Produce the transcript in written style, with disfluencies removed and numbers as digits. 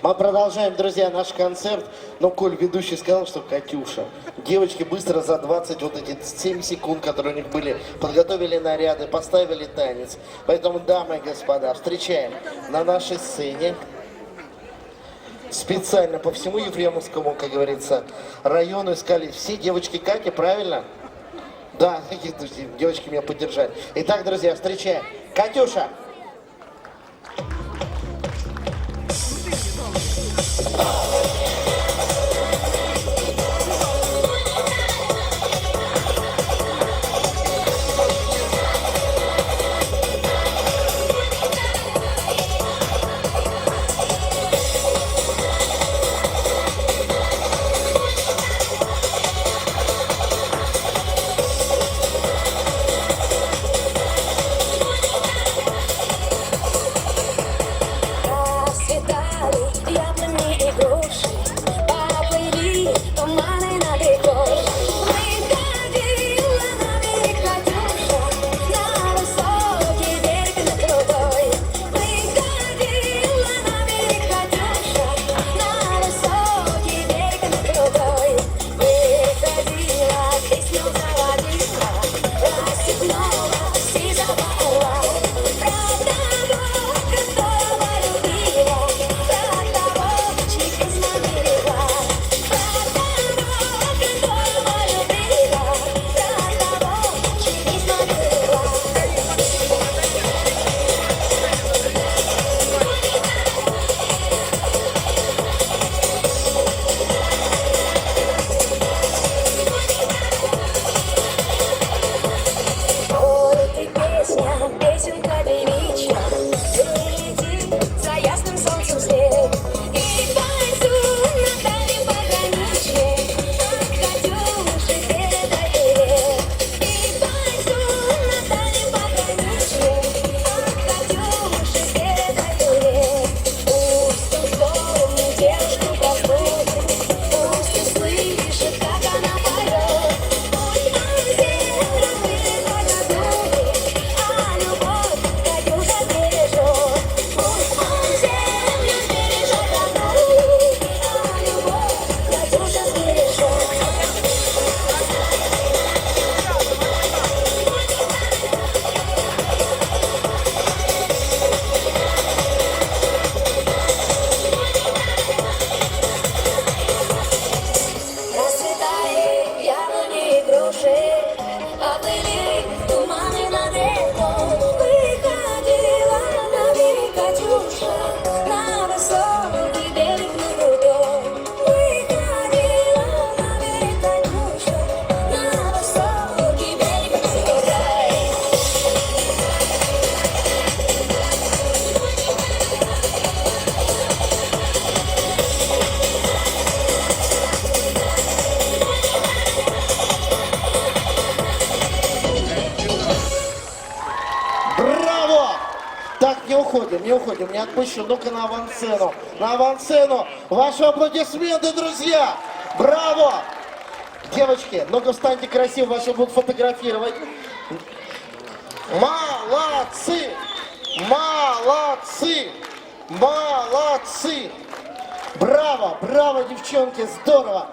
Мы продолжаем, друзья, наш концерт. Но Коль, ведущий, сказал, что Катюша. Девочки быстро за 20, вот эти 7 секунд, которые у них были, подготовили наряды, поставили танец. Поэтому, дамы и господа, встречаем на нашей сцене специально по всему Ефремовскому, как говорится, району искали все девочки Кати, правильно? Да, девочки меня поддержали. Итак, друзья, встречаем. Катюша! Не уходим, не отпущу. Ну-ка на авансцену. На авансцену. Ваши аплодисменты, друзья. Браво! Девочки, ну-ка встаньте красиво, вас будут фотографировать. Молодцы! Молодцы! Молодцы! Браво, браво, девчонки, здорово!